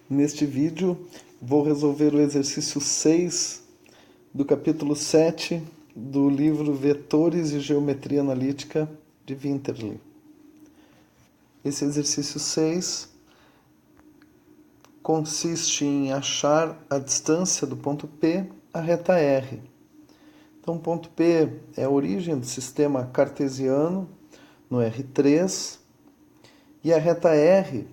Neste vídeo vou resolver o exercício 6 do capítulo 7 do livro Vetores e Geometria Analítica de Winterly. Esse exercício 6 consiste em achar a distância do ponto P à reta R. Então, o ponto P é a origem do sistema cartesiano no R3 e a reta R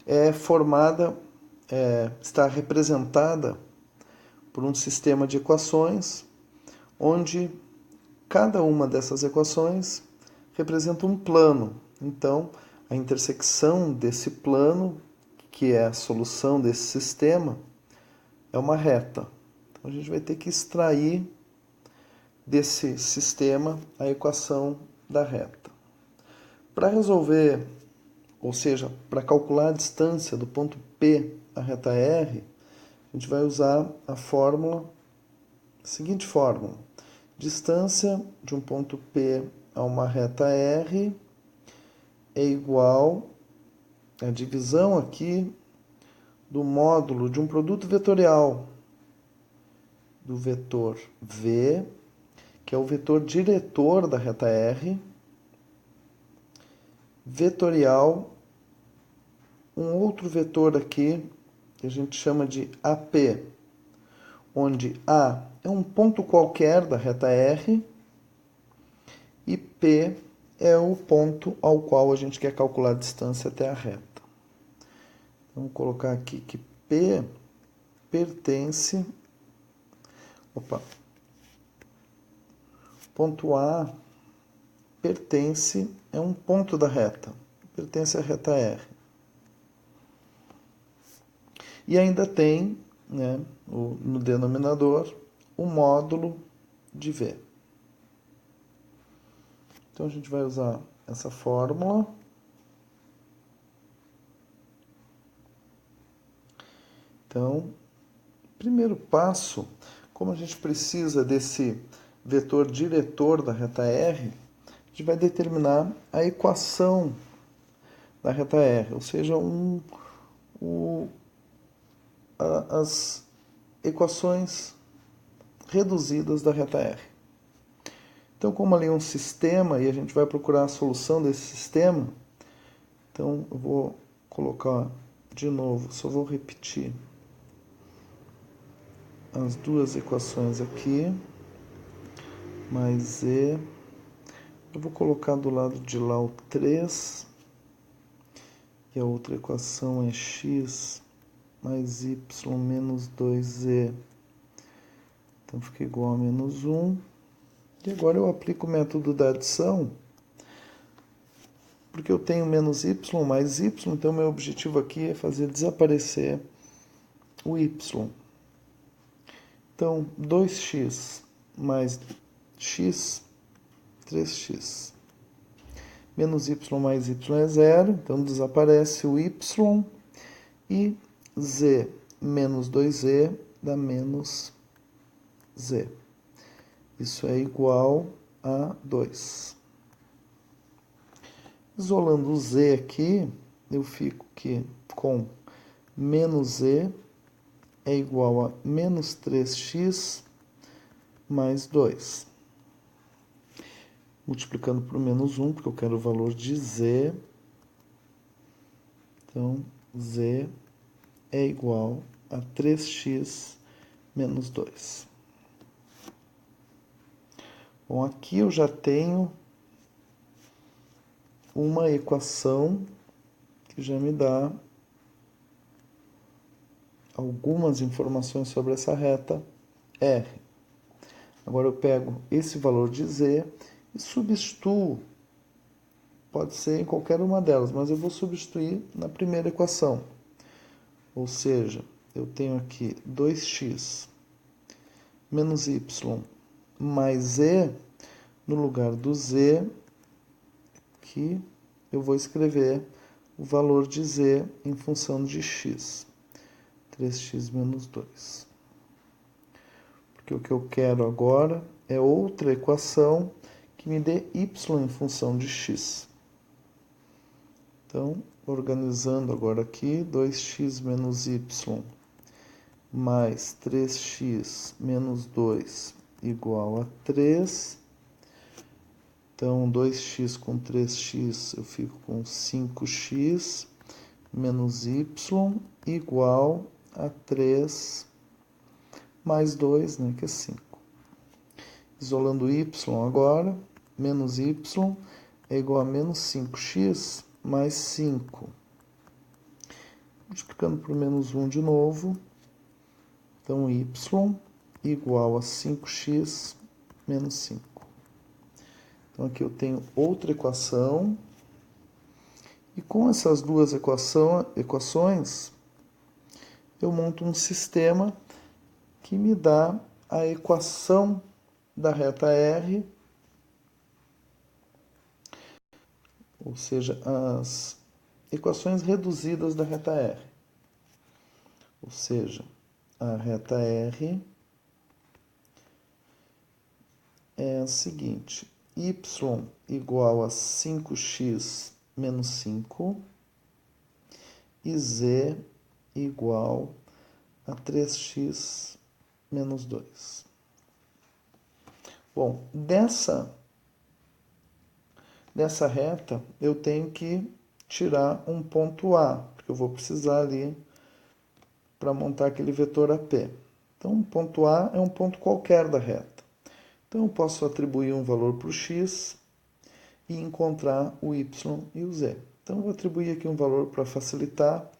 é formada, está representada por um sistema de equações onde cada uma dessas equações representa um plano. Então, a intersecção desse plano, que é a solução desse sistema, é uma reta. Então, a gente vai ter que extrair desse sistema a equação da reta. Para resolver, ou seja, para calcular a distância do ponto P à reta R, a gente vai usar a seguinte fórmula. Distância de um ponto P a uma reta R é igual à divisão aqui do módulo de um produto vetorial do vetor V, que é o vetor diretor da reta R, vetorial um outro vetor aqui que a gente chama de AP, onde A é um ponto qualquer da reta R e P é o ponto ao qual a gente quer calcular a distância até a reta. Vamos colocar aqui que P pertence... Ponto A é um ponto da reta, pertence à reta R. E ainda tem, no denominador, o módulo de V. Então, a gente vai usar essa fórmula. Então, primeiro passo, como a gente precisa desse vetor diretor da reta R, a gente vai determinar a equação da reta R, ou seja, as equações reduzidas da reta R. Então, como ali é um sistema e a gente vai procurar a solução desse sistema, então eu vou colocar de novo, só vou repetir as duas equações aqui, mais E. Eu vou colocar do lado de lá o 3, e a outra equação é x mais y menos 2e. Então fica igual a menos 1. E agora eu aplico o método da adição, porque eu tenho menos y mais y, então meu objetivo aqui é fazer desaparecer o y. Então, 2x mais x, 3x. Menos y mais y é zero, então desaparece o y. E z menos 2z dá menos z. Isso é igual a 2. Isolando o z aqui, eu fico aqui com menos z é igual a menos 3x mais 2. Multiplicando por menos 1, porque eu quero o valor de z. Então, z é igual a 3x menos 2. Bom, aqui eu já tenho uma equação que já me dá algumas informações sobre essa reta R. Agora eu pego esse valor de z e substituo, pode ser em qualquer uma delas, mas eu vou substituir na primeira equação. Ou seja, eu tenho aqui 2x menos y mais z, no lugar do z, que eu vou escrever o valor de z em função de x. 3x menos 2. Porque o que eu quero agora é outra equação que me dê y em função de x. Então, organizando agora aqui, 2x menos y mais 3x menos 2 igual a 3. Então, 2x com 3x eu fico com 5x menos y igual a 3 mais 2, né, que é 5. Isolando y agora, menos y é igual a menos 5x mais 5. Multiplicando por menos 1 de novo. Então, y igual a 5x menos 5. Então, aqui eu tenho outra equação. E com essas duas equações, eu monto um sistema que me dá a equação da reta R, ou seja, as equações reduzidas da reta R. Ou seja, a reta R é a seguinte: y igual a 5x menos 5 e z igual a 3x menos 2. Bom, dessa reta eu tenho que tirar um ponto A, porque eu vou precisar ali para montar aquele vetor AP. Então, um ponto A é um ponto qualquer da reta. Então, eu posso atribuir um valor para o x e encontrar o y e o z. Então, eu vou atribuir aqui um valor para facilitar,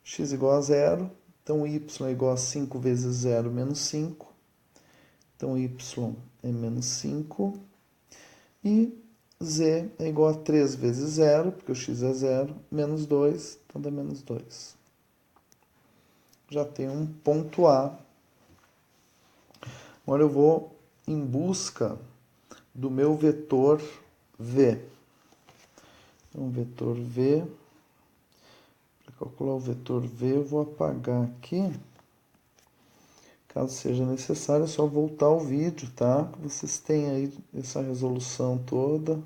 x igual a 0. Então, y é igual a 5 vezes 0 menos 5. Então, y é menos 5. E z é igual a 3 vezes 0, porque o x é 0, menos 2, então dá menos 2. Já tenho um ponto A. Agora eu vou em busca do meu vetor V. Então, vetor V. Para calcular o vetor V, eu vou apagar aqui. Caso seja necessário, é só voltar ao vídeo, tá? Vocês têm aí essa resolução toda.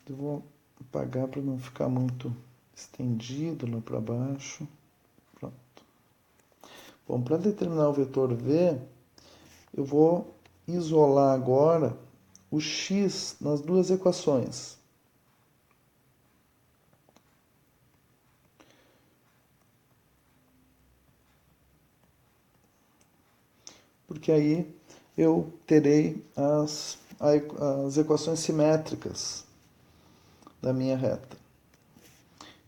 Eu vou apagar para não ficar muito estendido lá para baixo. Pronto. Bom, para determinar o vetor V, eu vou isolar agora o x nas duas equações. Porque aí eu terei as equações simétricas da minha reta.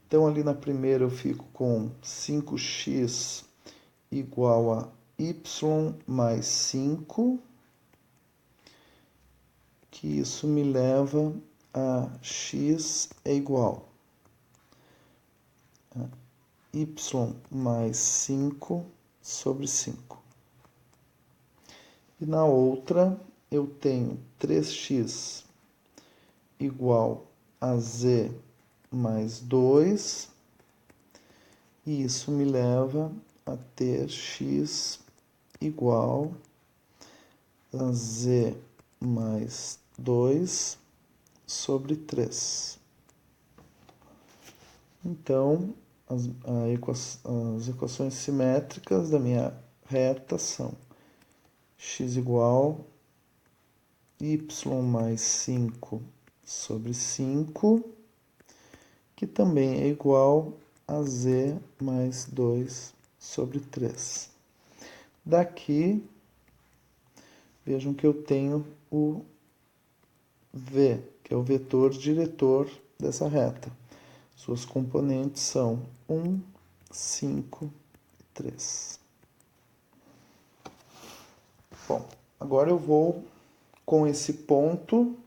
Então, ali na primeira eu fico com 5x igual a y mais 5, que isso me leva a x é igual a y mais 5 sobre 5. E na outra eu tenho 3x igual a z mais 2, e isso me leva a ter x igual a z mais 2 sobre 3. Então, as equações simétricas da minha reta são x igual a y mais 5 sobre 5, que também é igual a z mais 2 sobre 3. Daqui, vejam que eu tenho o V, que é o vetor diretor dessa reta. Suas componentes são 1, 5 e 3. Bom, agora eu vou com esse ponto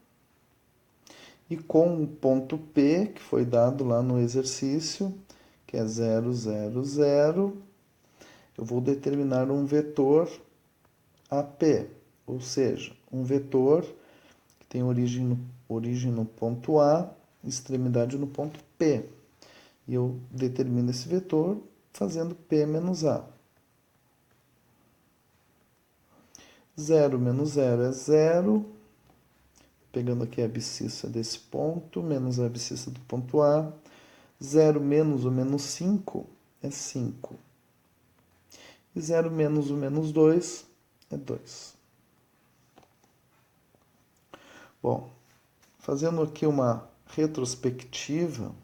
e com o ponto P, que foi dado lá no exercício, que é 0, 0, 0, eu vou determinar um vetor AP, ou seja, um vetor que tem origem no ponto A, extremidade no ponto P. E eu determino esse vetor fazendo P menos A. 0 menos 0 é 0. Pegando aqui a abscissa desse ponto, menos a abscissa do ponto A. 0 menos o menos 5 é 5. E 0 menos o menos 2 é 2. Bom, fazendo aqui uma retrospectiva,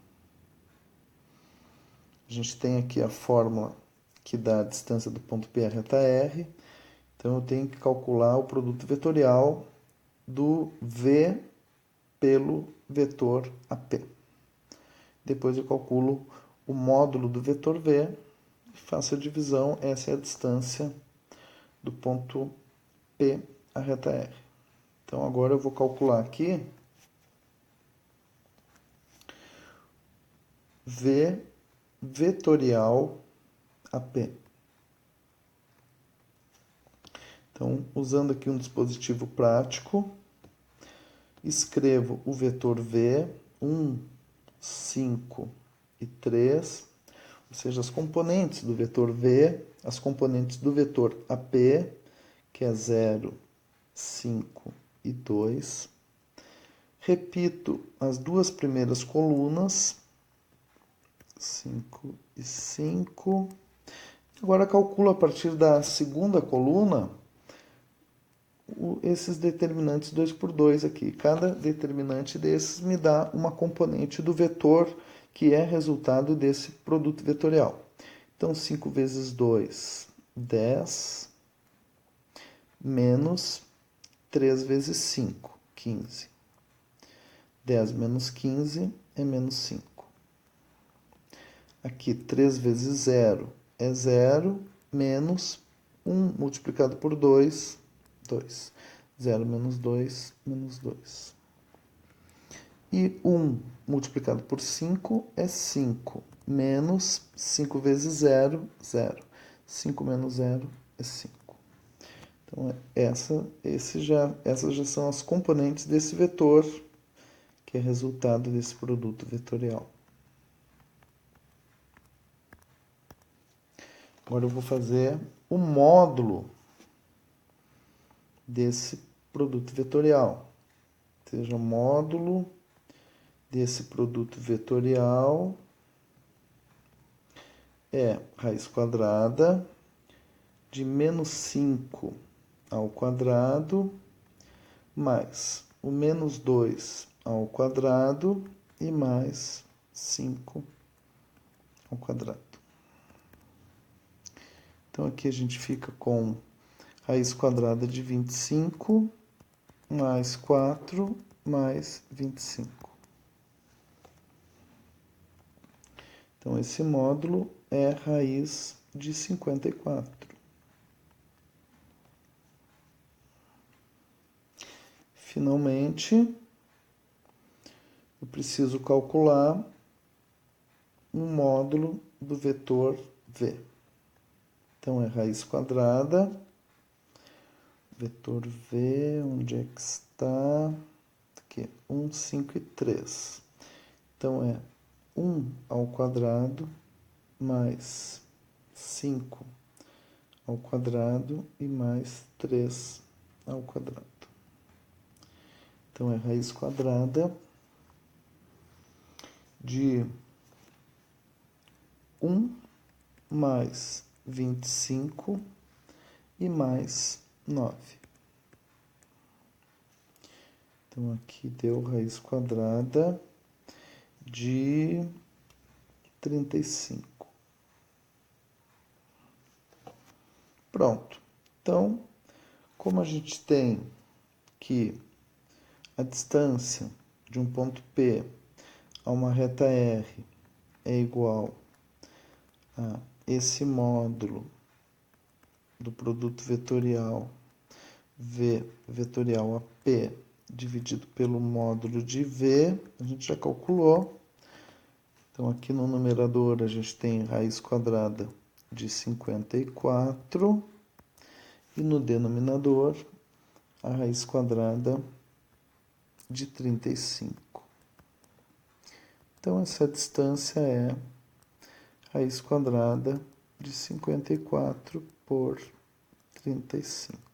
a gente tem aqui a fórmula que dá a distância do ponto P à reta R. Então, eu tenho que calcular o produto vetorial do V pelo vetor AP. Depois eu calculo o módulo do vetor V e faço a divisão. Essa é a distância do ponto P à reta R. Então, agora eu vou calcular aqui V vetorial AP. Então, usando aqui um dispositivo prático, escrevo o vetor V, 1, 5 e 3, ou seja, as componentes do vetor V, as componentes do vetor AP, que é 0, 5 e 2. Repito as duas primeiras colunas, 5 e 5. Agora calculo a partir da segunda coluna esses determinantes 2 por 2 aqui. Cada determinante desses me dá uma componente do vetor que é resultado desse produto vetorial. Então, 5 vezes 2, 10, menos 3 vezes 5, 15. 10 menos 15 é menos 5. Aqui, 3 vezes 0 é 0, menos 1 multiplicado por 2, 2. 0 menos 2, menos 2. E 1 multiplicado por 5 é 5, menos 5 vezes 0, 0. 5 menos 0 é 5. Então, essas já são as componentes desse vetor, que é resultado desse produto vetorial. Agora eu vou fazer o módulo desse produto vetorial. Ou seja, o módulo desse produto vetorial é raiz quadrada de menos 5 ao quadrado mais o menos 2 ao quadrado e mais 5 ao quadrado. Então, aqui a gente fica com raiz quadrada de 25 mais 4 mais 25. Então, esse módulo é raiz de 54. Finalmente, eu preciso calcular um módulo do vetor V. Então, é raiz quadrada, vetor V, onde é que está? Aqui, 1, 5 e 3. Então, é 1 ao quadrado mais 5 ao quadrado e mais 3 ao quadrado. Então, é raiz quadrada de 1 mais 25 e mais 9. Então, aqui deu raiz quadrada de 35. Pronto. Então, como a gente tem que a distância de um ponto P a uma reta R é igual a esse módulo do produto vetorial V vetorial AP dividido pelo módulo de V, a gente já calculou. Então, aqui no numerador a gente tem raiz quadrada de 54 e no denominador a raiz quadrada de 35. Então, essa distância é raiz quadrada de 54 por 35.